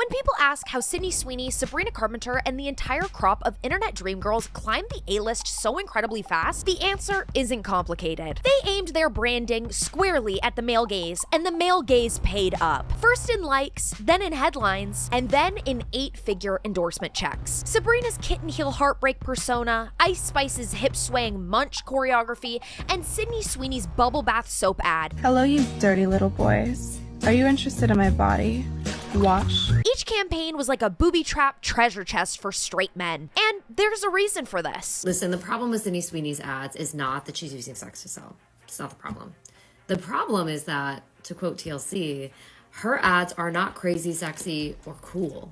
When people ask how Sydney Sweeney, Sabrina Carpenter, and the entire crop of internet dream girls climbed the A-list so incredibly fast, the answer isn't complicated. They aimed their branding squarely at the male gaze, and the male gaze paid up. First in likes, then in headlines, and then in 8-figure endorsement checks. Sabrina's kitten heel heartbreak persona, Ice Spice's hip-swaying munch choreography, and Sydney Sweeney's bubble bath soap ad. Hello, you dirty little boys. Are you interested in my body? Watch. Each campaign was like a booby-trapped treasure chest for straight men. And there's a reason for this. Listen, the problem with Sydney Sweeney's ads is not that she's using sex to sell. It's not the problem. The problem is that, to quote TLC, her ads are not crazy, sexy, or cool.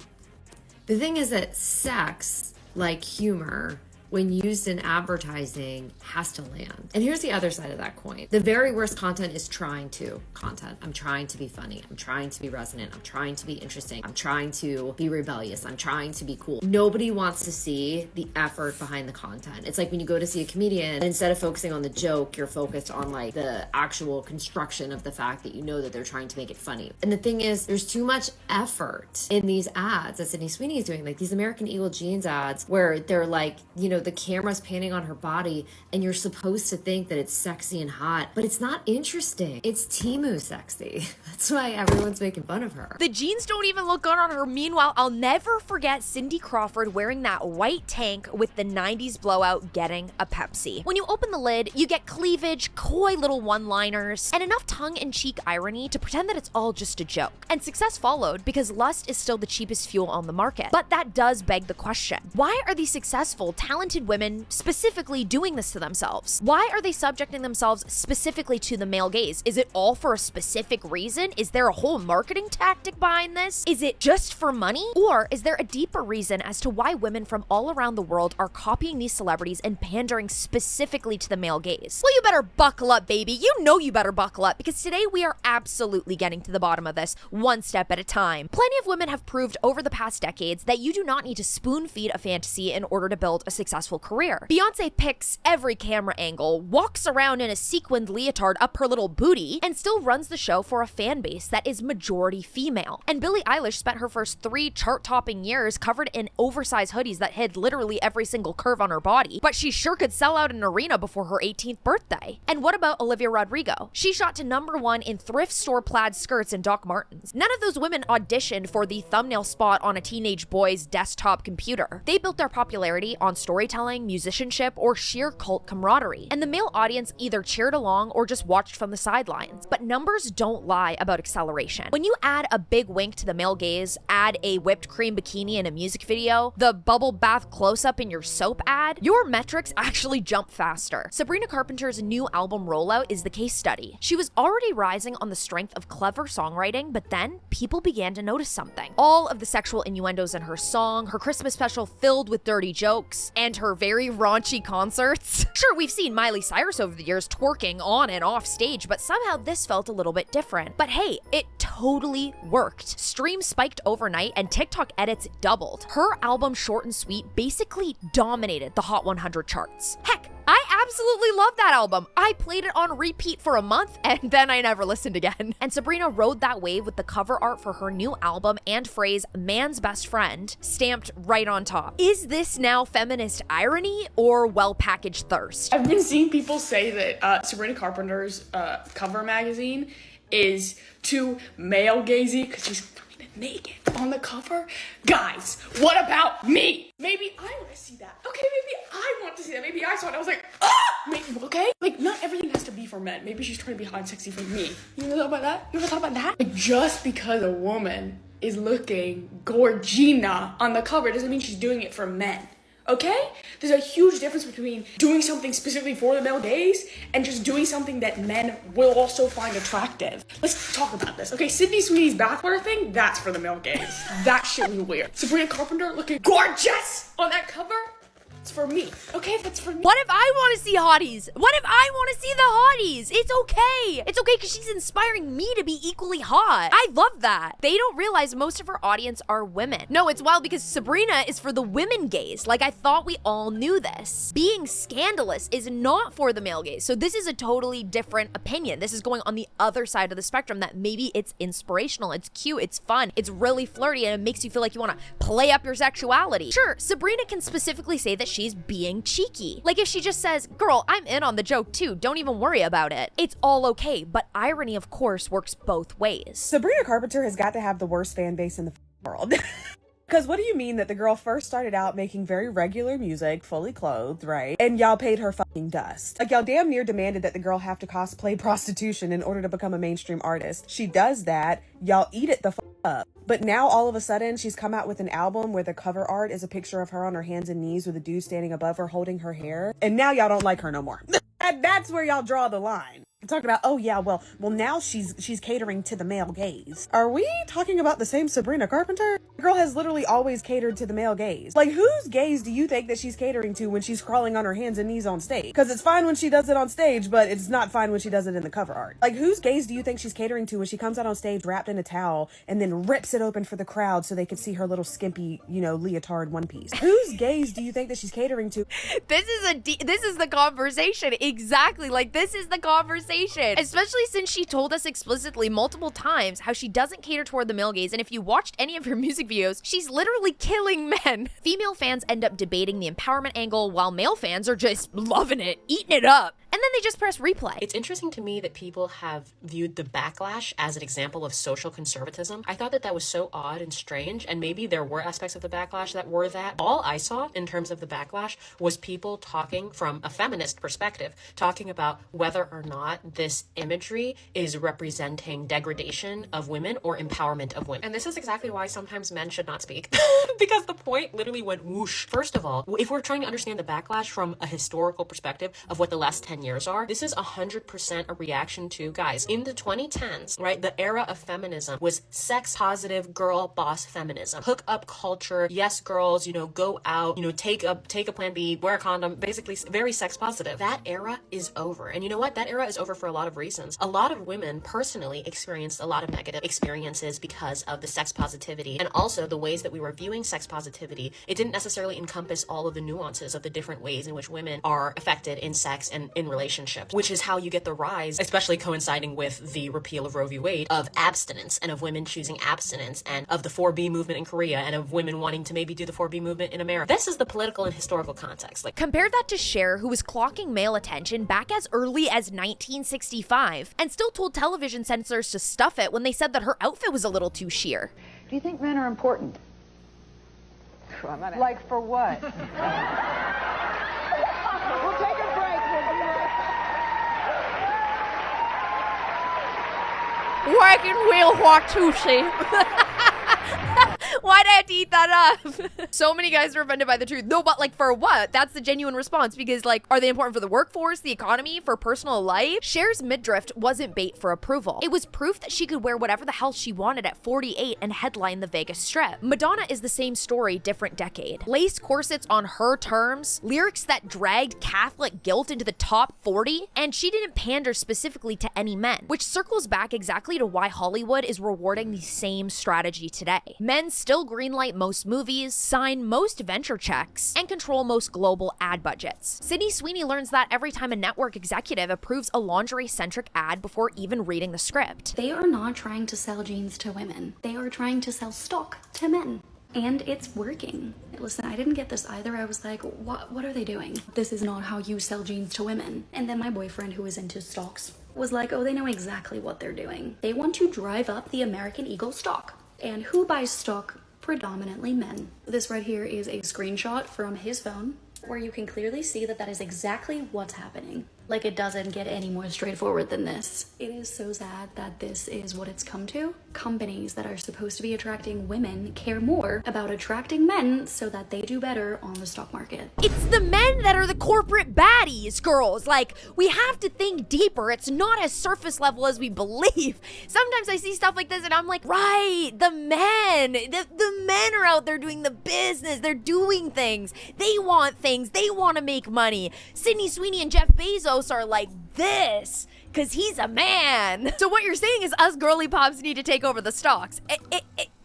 The thing is that sex, like humor, when used in advertising, has to land. And here's the other side of that coin. The very worst content is content. I'm trying to be funny. I'm trying to be resonant. I'm trying to be interesting. I'm trying to be rebellious. I'm trying to be cool. Nobody wants to see the effort behind the content. It's like when you go to see a comedian, and instead of focusing on the joke, you're focused on like the actual construction of the fact that you know that they're trying to make it funny. And the thing is, there's too much effort in these ads that Sydney Sweeney is doing, like these American Eagle jeans ads where they're like, you know, the camera's panning on her body and you're supposed to think that it's sexy and hot, but it's not interesting. It's Temu sexy. That's why everyone's making fun of her. The jeans don't even look good on her. Meanwhile, I'll never forget Cindy Crawford wearing that white tank with the 90s blowout getting a Pepsi. When you open the lid, you get cleavage, coy little one-liners, and enough tongue-in-cheek irony to pretend that it's all just a joke. And success followed because lust is still the cheapest fuel on the market. But that does beg the question. Why are these successful, talented women specifically doing this to themselves? Why are they subjecting themselves specifically to the male gaze? Is it all for a specific reason? Is there a whole marketing tactic behind this? Is it just for money? Or is there a deeper reason as to why women from all around the world are copying these celebrities and pandering specifically to the male gaze? Well, you better buckle up, baby. You know you better buckle up, because today we are absolutely getting to the bottom of this, one step at a time. Plenty of women have proved over the past decades that you do not need to spoon feed a fantasy in order to build a successful career. Beyonce picks every camera angle, walks around in a sequined leotard up her little booty, and still runs the show for a fan base that is majority female. And Billie Eilish spent her first 3 chart-topping years covered in oversized hoodies that hid literally every single curve on her body, but she sure could sell out an arena before her 18th birthday. And what about Olivia Rodrigo? She shot to #1 in thrift store plaid skirts and Doc Martens. None of those women auditioned for the thumbnail spot on a teenage boy's desktop computer. They built their popularity on storytelling, musicianship, or sheer cult camaraderie. And the male audience either cheered along or just watched from the sidelines. But numbers don't lie about acceleration. When you add a big wink to the male gaze, add a whipped cream bikini in a music video, the bubble bath close-up in your soap ad, your metrics actually jump faster. Sabrina Carpenter's new album rollout is the case study. She was already rising on the strength of clever songwriting, but then people began to notice something. All of the sexual innuendos in her song, her Christmas special filled with dirty jokes, and her very raunchy concerts. Sure, we've seen Miley Cyrus over the years twerking on and off stage, but somehow this felt a little bit different. But hey, it totally worked. Streams spiked overnight and TikTok edits doubled. Her album Short and Sweet basically dominated the Hot 100 charts. Heck, I absolutely love that album. I played it on repeat for a month and then I never listened again. And Sabrina rode that wave with the cover art for her new album and phrase "man's best friend" stamped right on top. Is this now feminist irony or well-packaged thirst? I've been seeing people say that Sabrina Carpenter's cover magazine is too male gazy because she's naked on the cover. Guys, what about me? Maybe I want to see that. Okay, maybe I want to see that. Maybe I saw it. I was like, ah! Maybe, okay? Like, not everything has to be for men. Maybe she's trying to be hot and sexy for me. You ever thought about that? You ever thought about that? Like, just because a woman is looking gorgina on the cover doesn't mean she's doing it for men. Okay? There's a huge difference between doing something specifically for the male gaze and just doing something that men will also find attractive. Let's talk about this. Okay, Sydney Sweeney's bathwater thing, that's for the male gaze. That shit was weird. Sabrina Carpenter looking gorgeous on that cover? It's for me. Okay, that's for me. What if I want to see hotties? What if I want to see the hotties? It's okay. It's okay because she's inspiring me to be equally hot. I love that. They don't realize most of her audience are women. No, it's wild because Sabrina is for the women gaze. Like, I thought we all knew this. Being scandalous is not for the male gaze. So this is a totally different opinion. This is going on the other side of the spectrum, that maybe it's inspirational, it's cute, it's fun, it's really flirty, and it makes you feel like you want to play up your sexuality. Sure, Sabrina can specifically say that she's being cheeky. Like if she just says, girl, I'm in on the joke too, don't even worry about it. It's all okay, but irony, of course, works both ways. Sabrina Carpenter has got to have the worst fan base in the world. Because what do you mean that the girl first started out making very regular music, fully clothed, right? And y'all paid her fucking dust. Like, y'all damn near demanded that the girl have to cosplay prostitution in order to become a mainstream artist. She does that. Y'all eat it the fuck up. But now all of a sudden she's come out with an album where the cover art is a picture of her on her hands and knees with a dude standing above her holding her hair. And now y'all don't like her no more. That's where y'all draw the line. Talking about, oh yeah, well now she's catering to the male gaze. Are we talking about the same Sabrina Carpenter? The girl has literally always catered to the male gaze. Like, whose gaze do you think that she's catering to when she's crawling on her hands and knees on stage? Because it's fine when she does it on stage, but it's not fine when she does it in the cover art. Like, whose gaze do you think she's catering to when she comes out on stage wrapped in a towel and then rips it open for the crowd so they could see her little skimpy, leotard one piece? Whose gaze do you think that she's catering to? This is the conversation. Exactly. Like, this is the conversation. Especially since she told us explicitly multiple times how she doesn't cater toward the male gaze, and if you watched any of her music videos, she's literally killing men. Female fans end up debating the empowerment angle, while male fans are just loving it, eating it up. And then they just press replay. It's interesting to me that people have viewed the backlash as an example of social conservatism. I thought that was so odd and strange, and maybe there were aspects of the backlash that were that. All I saw in terms of the backlash was people talking from a feminist perspective, talking about whether or not this imagery is representing degradation of women or empowerment of women. And this is exactly why sometimes men should not speak, because the point literally went whoosh. First of all, if we're trying to understand the backlash from a historical perspective of what the last 10 years are, this is 100% a reaction to, guys, in the 2010s, right, the era of feminism was sex positive girl boss feminism, hook up culture, yes girls, go out, take a plan B, wear a condom, basically very sex positive. That era is over. And you know what? That era is over for a lot of reasons. A lot of women personally experienced a lot of negative experiences because of the sex positivity, and also the ways that we were viewing sex positivity. It didn't necessarily encompass all of the nuances of the different ways in which women are affected in sex and in relationships, which is how you get the rise, especially coinciding with the repeal of Roe v. Wade, of abstinence and of women choosing abstinence, and of the 4B movement in Korea, and of women wanting to maybe do the 4B movement in America. This is the political and historical context. Like, compare that to Cher, who was clocking male attention back as early as 1965 and still told television censors to stuff it when they said that her outfit was a little too sheer. Do you think men are important? Like for what? We'll take a break. We'll be right back. Wagon wheel Watusi. Why'd I have to eat that up? So many guys are offended by the truth. No, but like for what? That's the genuine response, because like, are they important for the workforce, the economy, for personal life? Cher's midriff wasn't bait for approval. It was proof that she could wear whatever the hell she wanted at 48 and headline the Vegas Strip. Madonna is the same story, different decade. Lace corsets on her terms, lyrics that dragged Catholic guilt into the top 40, and she didn't pander specifically to any men, which circles back exactly to why Hollywood is rewarding the same strategy today. Men still greenlight most movies, sign most venture checks, and control most global ad budgets. Sydney Sweeney learns that every time a network executive approves a lingerie-centric ad before even reading the script. They are not trying to sell jeans to women. They are trying to sell stock to men. And it's working. Listen, I didn't get this either. I was like, what are they doing? This is not how you sell jeans to women. And then my boyfriend, who is into stocks, was like, oh, they know exactly what they're doing. They want to drive up the American Eagle stock. And who buys stock? Predominantly men. This right here is a screenshot from his phone where you can clearly see that that is exactly what's happening. Like, it doesn't get any more straightforward than this. It is so sad that this is what it's come to. Companies that are supposed to be attracting women care more about attracting men so that they do better on the stock market. It's the men that are the corporate baddies, girls. Like, we have to think deeper. It's not as surface level as we believe. Sometimes I see stuff like this and I'm like, right, the men. The men are out there doing the business. They're doing things. They want things. They want to make money. Sydney Sweeney and Jeff Bezos are like this because he's a man. So what you're saying is us girly pops need to take over the stocks.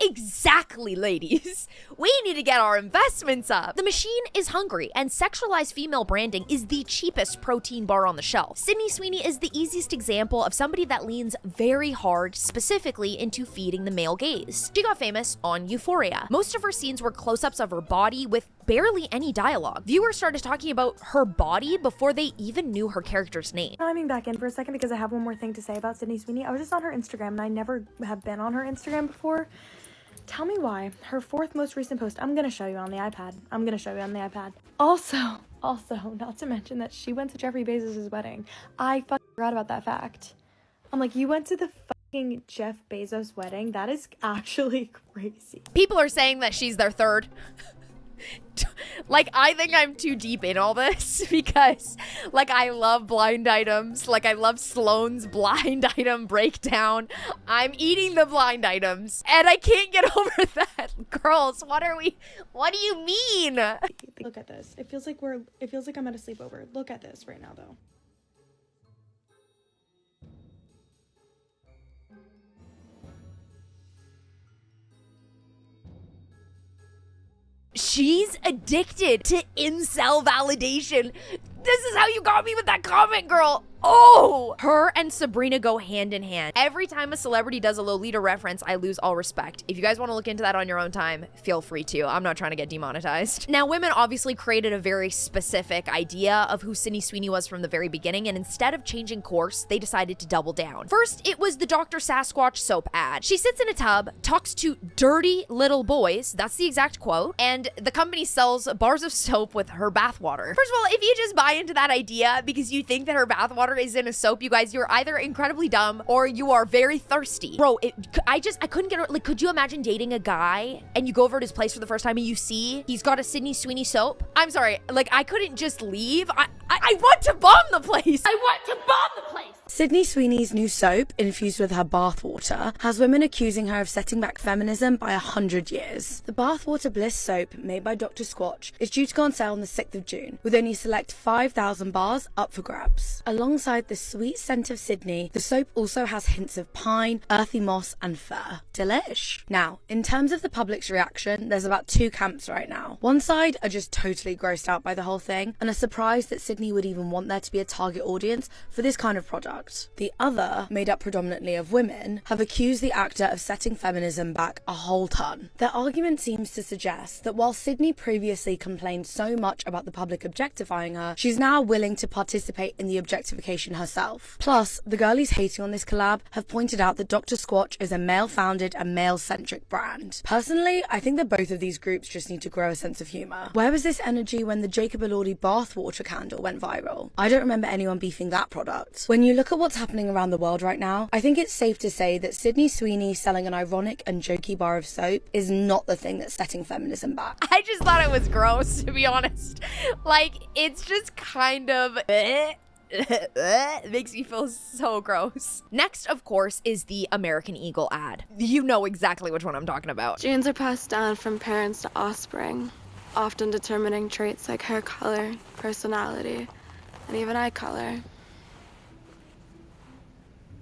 Exactly, ladies. We need to get our investments up. The machine is hungry, and sexualized female branding is the cheapest protein bar on the shelf. Sydney Sweeney is the easiest example of somebody that leans very hard, specifically into feeding the male gaze. She got famous on Euphoria. Most of her scenes were close-ups of her body with barely any dialogue. Viewers started talking about her body before they even knew her character's name. Chiming back in for a second because I have one more thing to say about Sydney Sweeney. I was just on her Instagram and I never have been on her Instagram before. Tell me why. Her fourth most recent post, I'm gonna show you on the iPad. Also, not to mention that she went to Jeffrey Bezos' wedding. I fucking forgot about that fact. I'm like, you went to the fucking Jeff Bezos wedding? That is actually crazy. People are saying that she's their third. Like, I think I'm too deep in all this because, like, I love blind items. Like, I love Sloane's blind item breakdown. I'm eating the blind items and I can't get over that. Girls, what do you mean? Look at this. It feels like I'm at a sleepover. Look at this right now, though. She's addicted to incel validation. This is how you got me with that comment, girl. Oh! Her and Sabrina go hand in hand. Every time a celebrity does a Lolita reference, I lose all respect. If you guys want to look into that on your own time, feel free to. I'm not trying to get demonetized. Now, women obviously created a very specific idea of who Sydney Sweeney was from the very beginning, and instead of changing course, they decided to double down. First, it was the Dr. Sasquatch soap ad. She sits in a tub, talks to dirty little boys, that's the exact quote, and the company sells bars of soap with her bathwater. First of all, if you just buy into that idea because you think that her bathwater is in a soap, you guys, you're either incredibly dumb or you are very thirsty. Bro, I couldn't get, like, could you imagine dating a guy and you go over to his place for the first time and you see he's got a Sydney Sweeney soap? I'm sorry, like, I couldn't just leave. I want to bomb the place. I want to bomb the place. Sydney Sweeney's new soap, infused with her bathwater, has women accusing her of setting back feminism by 100 years. The Bathwater Bliss soap, made by Dr. Squatch, is due to go on sale on the 6th of June, with only select 5,000 bars up for grabs. Alongside the sweet scent of Sydney, the soap also has hints of pine, earthy moss, and fur. Delish. Now, in terms of the public's reaction, there's about two camps right now. One side are just totally grossed out by the whole thing, and are surprised that Sydney would even want there to be a target audience for this kind of product. The other, made up predominantly of women, have accused the actor of setting feminism back a whole ton. Their argument seems to suggest that while Sydney previously complained so much about the public objectifying her, she's now willing to participate in the objectification herself. Plus, the girlies hating on this collab have pointed out that Dr. Squatch is a male-founded and male-centric brand. Personally, I think that both of these groups just need to grow a sense of humour. Where was this energy when the Jacob Elordi bathwater candle went viral? I don't remember anyone beefing that product. When you look at what's happening around the world right now, I think it's safe to say that Sydney Sweeney selling an ironic and jokey bar of soap is not the thing that's setting feminism back. I just thought it was gross, to be honest. Like, it's just kind of... It makes me feel so gross. Next, of course, is the American Eagle ad. You know exactly which one I'm talking about. Genes are passed down from parents to offspring, often determining traits like hair color, personality, and even eye color.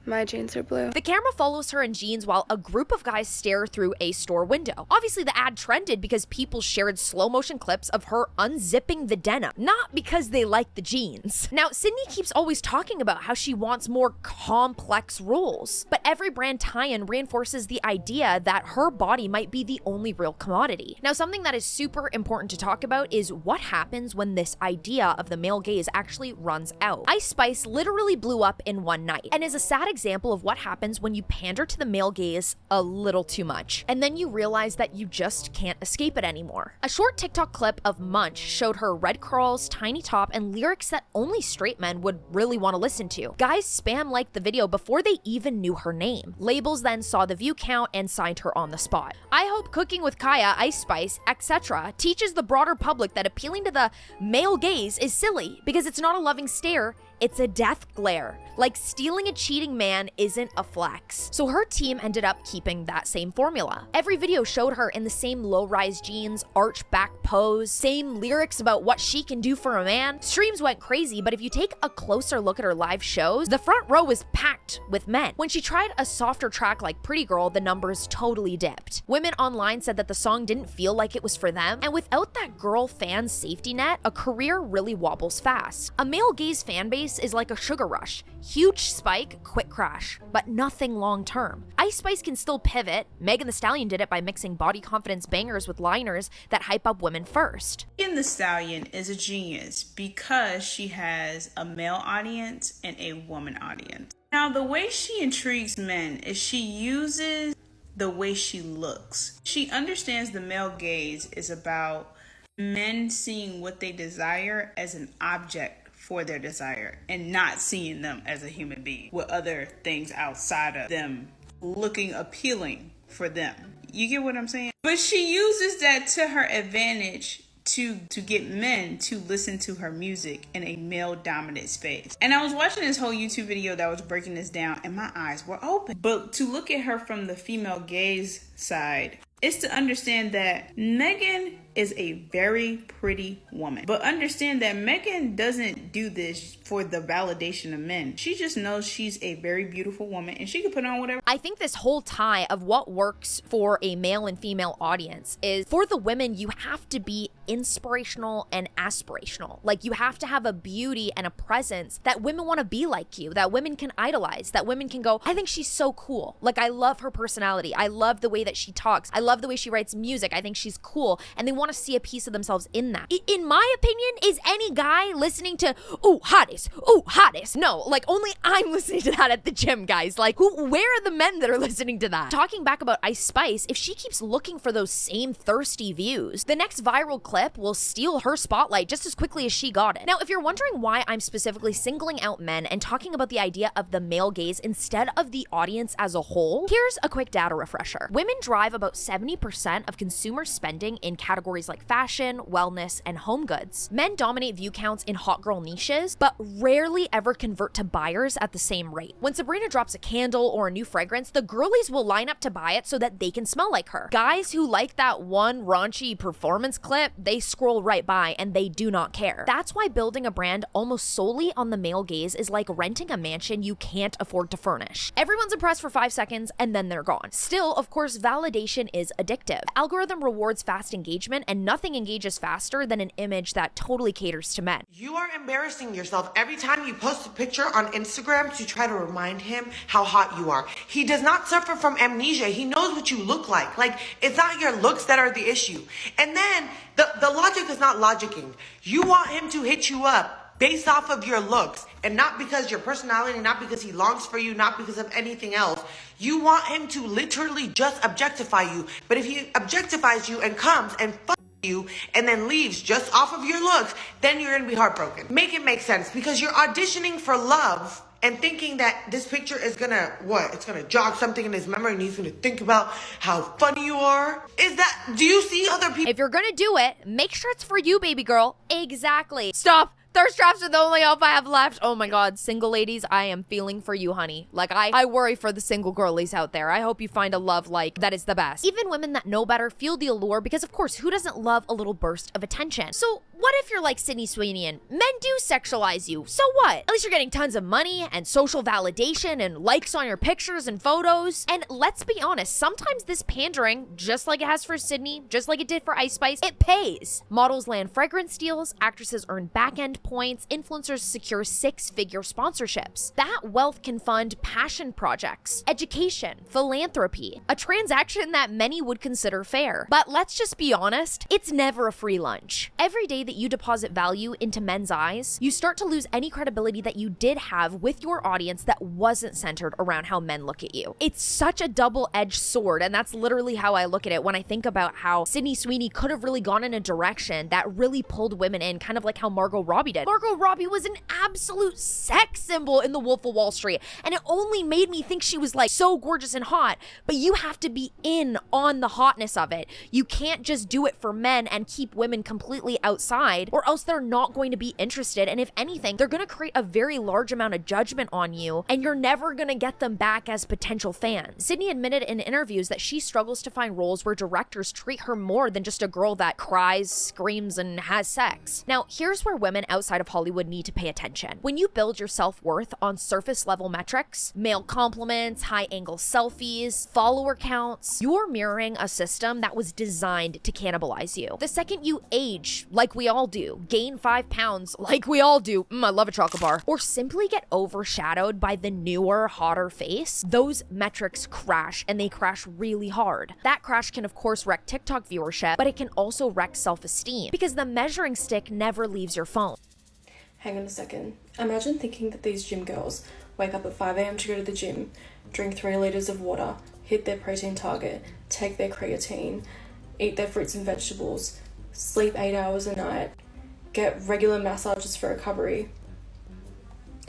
My jeans are blue. The camera follows her in jeans while a group of guys stare through a store window. Obviously, the ad trended because people shared slow motion clips of her unzipping the denim, not because they like the jeans. Now, Sydney keeps always talking about how she wants more complex roles, but every brand tie-in reinforces the idea that her body might be the only real commodity. Now, something that is super important to talk about is what happens when this idea of the male gaze actually runs out. Ice Spice literally blew up in one night and is a sad example of what happens when you pander to the male gaze a little too much, and then you realize that you just can't escape it anymore. A short TikTok clip of Munch showed her red curls, tiny top, and lyrics that only straight men would really want to listen to. Guys spam liked the video before they even knew her name. Labels then saw the view count and signed her on the spot. I hope Cooking with Kaya, Ice Spice, etc. teaches the broader public that appealing to the male gaze is silly because it's not a loving stare, it's a death glare. Like stealing a cheating man isn't a flex. So her team ended up keeping that same formula. Every video showed her in the same low-rise jeans, arch back pose, same lyrics about what she can do for a man. Streams went crazy, but if you take a closer look at her live shows, the front row was packed with men. When she tried a softer track like Pretty Girl, the numbers totally dipped. Women online said that the song didn't feel like it was for them, and without that girl fan safety net, a career really wobbles fast. A male gaze fan base is like a sugar rush. Huge spike, quick crash, but nothing long term. Ice Spice can still pivot. Megan Thee Stallion did it by mixing body confidence bangers with liners that hype up women first. Megan Thee Stallion is a genius because she has a male audience and a woman audience. Now, the way she intrigues men is she uses the way she looks. She understands the male gaze is about men seeing what they desire as an object for their desire and not seeing them as a human being with other things outside of them looking appealing for them. You get what I'm saying? But she uses that to her advantage to get men to listen to her music in a male dominant space. And I was watching this whole YouTube video that was breaking this down and my eyes were open. But to look at her from the female gaze side is to understand that Megan is a very pretty woman. But understand that Megan doesn't do this for the validation of men. She just knows she's a very beautiful woman and she can put on whatever. I think this whole tie of what works for a male and female audience is for the women, you have to be inspirational and aspirational. Like you have to have a beauty and a presence that women want to be like you, that women can idolize, that women can go, I think she's so cool. Like I love her personality. I love the way that she talks. I love the way she writes music. I think she's cool. And they want to see a piece of themselves in that. In my opinion, is any guy listening to, ooh, hottest, ooh, hottest? No, like only I'm listening to that at the gym, guys. Like where are the men that are listening to that? Talking back about Ice Spice, if she keeps looking for those same thirsty views, the next viral clip will steal her spotlight just as quickly as she got it. Now, if you're wondering why I'm specifically singling out men and talking about the idea of the male gaze instead of the audience as a whole, here's a quick data refresher. Women drive about 70% of consumer spending in categories like fashion, wellness, and home goods. Men dominate view counts in hot girl niches, but rarely ever convert to buyers at the same rate. When Sabrina drops a candle or a new fragrance, the girlies will line up to buy it so that they can smell like her. Guys who like that one raunchy performance clip, they scroll right by and they do not care. That's why building a brand almost solely on the male gaze is like renting a mansion you can't afford to furnish. Everyone's impressed for 5 seconds and then they're gone. Still, of course, validation is addictive. The algorithm rewards fast engagement and nothing engages faster than an image that totally caters to men. You are embarrassing yourself every time you post a picture on Instagram to try to remind him how hot you are. He does not suffer from amnesia. He knows what you look like. Like, it's not your looks that are the issue. And then the logic is not logicking. You want him to hit you up based off of your looks and not because your personality, not because he longs for you, not because of anything else. You want him to literally just objectify you. But if he objectifies you and comes and you and then leaves just off of your looks, then you're gonna be heartbroken. Make it make sense, because you're auditioning for love and thinking that this picture is gonna, it's gonna jog something in his memory and he's gonna think about how funny you are. Do you see other people? If you're gonna do it, make sure it's for you, baby girl. Exactly. Stop. Thirst traps are the only hope I have left. Oh my god, single ladies, I am feeling for you, honey. Like, I worry for the single girlies out there. I hope you find a love like that is the best. Even women that know better feel the allure because, of course, who doesn't love a little burst of attention? So what if you're like Sydney Sweeney and men do sexualize you? So what? At least you're getting tons of money and social validation and likes on your pictures and photos. And let's be honest, sometimes this pandering, just like it has for Sydney, just like it did for Ice Spice, it pays. Models land fragrance deals, actresses earn back-end points, influencers secure 6-figure sponsorships. That wealth can fund passion projects, education, philanthropy, a transaction that many would consider fair. But let's just be honest, it's never a free lunch. Every day that you deposit value into men's eyes, you start to lose any credibility that you did have with your audience that wasn't centered around how men look at you. It's such a double-edged sword, and that's literally how I look at it when I think about how Sydney Sweeney could have really gone in a direction that really pulled women in, kind of like how Margot Robbie did. Margot Robbie was an absolute sex symbol in The Wolf of Wall Street, and it only made me think she was like so gorgeous and hot, but you have to be in on the hotness of it. You can't just do it for men and keep women completely outside, or else they're not going to be interested, and if anything, they're going to create a very large amount of judgment on you, and you're never going to get them back as potential fans. Sydney admitted in interviews that she struggles to find roles where directors treat her more than just a girl that cries, screams, and has sex. Now, here's where women outside of Hollywood need to pay attention. When you build your self-worth on surface-level metrics, male compliments, high-angle selfies, follower counts, you're mirroring a system that was designed to cannibalize you. The second you age, like we all do, gain 5 pounds, like we all do, I love a chocolate bar, or simply get overshadowed by the newer, hotter face, those metrics crash, and they crash really hard. That crash can of course wreck TikTok viewership, but it can also wreck self-esteem, because the measuring stick never leaves your phone. Hang on a second. Imagine thinking that these gym girls wake up at 5 a.m. to go to the gym, drink 3 liters of water, hit their protein target, take their creatine, eat their fruits and vegetables, sleep 8 hours a night, get regular massages for recovery.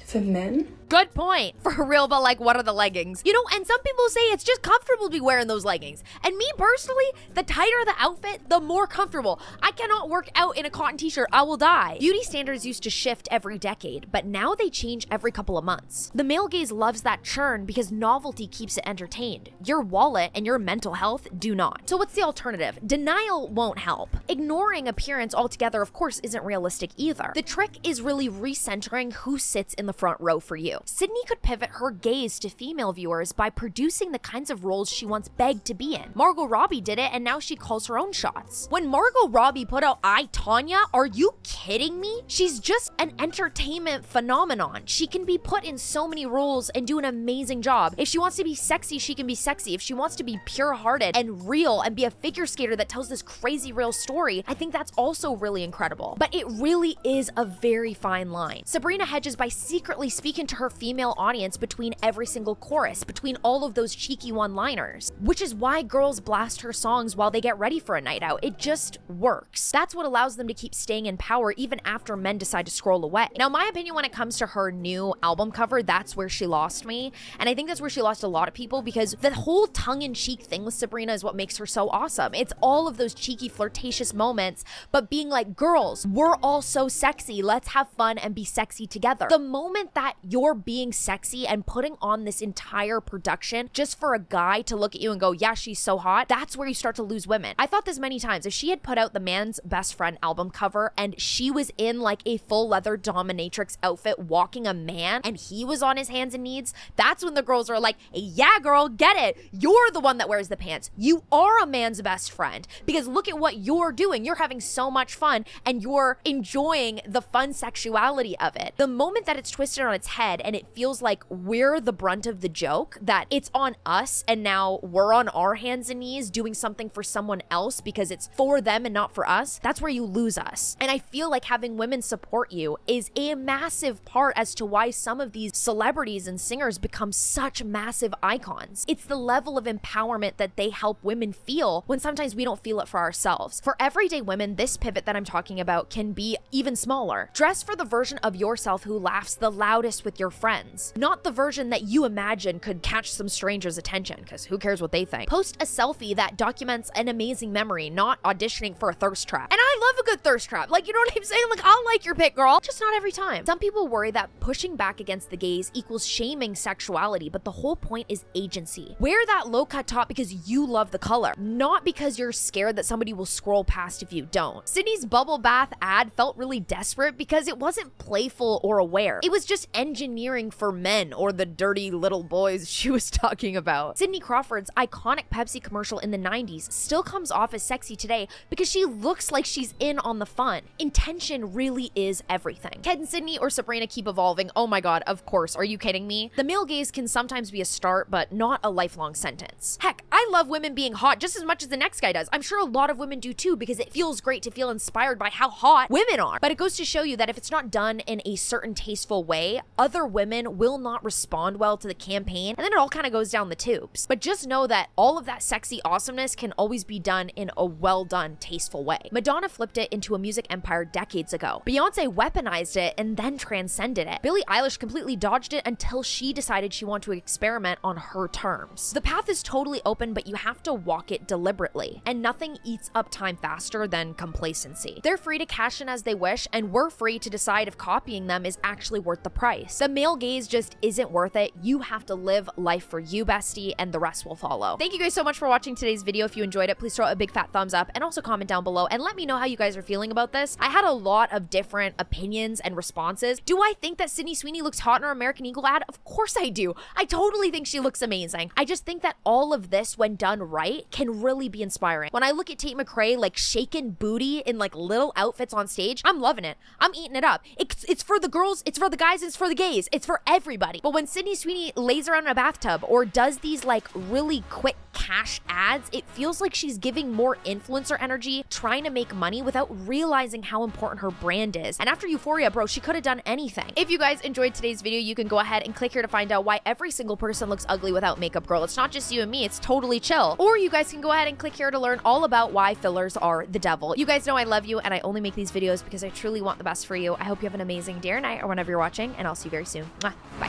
For men? Good point. For real, but like, what are the leggings? You know, and some people say it's just comfortable to be wearing those leggings. And me personally, the tighter the outfit, the more comfortable. I cannot work out in a cotton t-shirt. I will die. Beauty standards used to shift every decade, but now they change every couple of months. The male gaze loves that churn because novelty keeps it entertained. Your wallet and your mental health do not. So what's the alternative? Denial won't help. Ignoring appearance altogether, of course, isn't realistic either. The trick is really recentering who sits in the front row for you. Sydney could pivot her gaze to female viewers by producing the kinds of roles she once begged to be in. Margot Robbie did it, and now she calls her own shots. When Margot Robbie put out I, Tonya, are you kidding me? She's just an entertainment phenomenon. She can be put in so many roles and do an amazing job. If she wants to be sexy, she can be sexy. If she wants to be pure-hearted and real and be a figure skater that tells this crazy real story, I think that's also really incredible. But it really is a very fine line. Sabrina hedges by secretly speaking to her female audience between every single chorus, between all of those cheeky one-liners, which is why girls blast her songs while they get ready for a night out. It just works. That's what allows them to keep staying in power even after men decide to scroll away. Now, my opinion when it comes to her new album cover, that's where she lost me. And I think that's where she lost a lot of people, because the whole tongue-in-cheek thing with Sabrina is what makes her so awesome. It's all of those cheeky, flirtatious moments, but being like, girls, we're all so sexy. Let's have fun and be sexy together. The moment that you're being sexy and putting on this entire production just for a guy to look at you and go, yeah, she's so hot, that's where you start to lose women. I thought this many times. If she had put out the Man's Best Friend album cover and she was in like a full leather dominatrix outfit walking a man and he was on his hands and knees, that's when the girls are like, yeah, girl, get it. You're the one that wears the pants. You are a man's best friend, because look at what you're doing. You're having so much fun and you're enjoying the fun sexuality of it. The moment that it's twisted on its head and it feels like we're the brunt of the joke, that it's on us and now we're on our hands and knees doing something for someone else because it's for them and not for us, that's where you lose us. And I feel like having women support you is a massive part as to why some of these celebrities and singers become such massive icons. It's the level of empowerment that they help women feel when sometimes we don't feel it for ourselves. For everyday women, this pivot that I'm talking about can be even smaller. Dress for the version of yourself who laughs the loudest with your friends, not the version that you imagine could catch some stranger's attention, because who cares what they think. Post a selfie that documents an amazing memory, not auditioning for a thirst trap. And I love a good thirst trap. Like, you know what I'm saying? Like, I'll like your pick, girl. Just not every time. Some people worry that pushing back against the gaze equals shaming sexuality, but the whole point is agency. Wear that low-cut top because you love the color, not because you're scared that somebody will scroll past if you don't. Sydney's bubble bath ad felt really desperate because it wasn't playful or aware. It was just engineered endearing for men or the dirty little boys she was talking about. Cindy Crawford's iconic Pepsi commercial in the 90s still comes off as sexy today because she looks like she's in on the fun. Intention really is everything. Can Sydney or Sabrina keep evolving? Oh my god, of course. Are you kidding me? The male gaze can sometimes be a start, but not a lifelong sentence. Heck, I love women being hot just as much as the next guy does. I'm sure a lot of women do too, because it feels great to feel inspired by how hot women are. But it goes to show you that if it's not done in a certain tasteful way, other women will not respond well to the campaign, and then it all kind of goes down the tubes. But just know that all of that sexy awesomeness can always be done in a well done, tasteful way. Madonna flipped it into a music empire decades ago. Beyonce weaponized it and then transcended it. Billie Eilish completely dodged it until she decided she wanted to experiment on her terms. The path is totally open, but you have to walk it deliberately, and nothing eats up time faster than complacency. They're free to cash in as they wish, and we're free to decide if copying them is actually worth the price. The male gaze just isn't worth it. You have to live life for you, bestie, and the rest will follow. Thank you guys so much for watching today's video. If you enjoyed it, please throw a big fat thumbs up and also comment down below and let me know how you guys are feeling about this. I had a lot of different opinions and responses. Do I think that Sydney Sweeney looks hot in her American Eagle ad? Of course I do. I totally think she looks amazing. I just think that all of this, when done right, can really be inspiring. When I look at Tate McRae like shaking booty in like little outfits on stage, I'm loving it. I'm eating it up. It's for the girls, it's for the guys, it's for the gays, it's for everybody. But when Sydney Sweeney lays around in a bathtub or does these like really quick cash ads, it feels like she's giving more influencer energy, trying to make money without realizing how important her brand is. And after Euphoria, bro, she could have done anything. If you guys enjoyed today's video, you can go ahead and click here to find out why every single person looks ugly without makeup, girl. It's not just you and me, it's totally chill. Or you guys can go ahead and click here to learn all about why fillers are the devil. You guys know I love you, and I only make these videos because I truly want the best for you. I hope you have an amazing day or night or whenever you're watching, and I'll see you very soon. Mwah. Bye.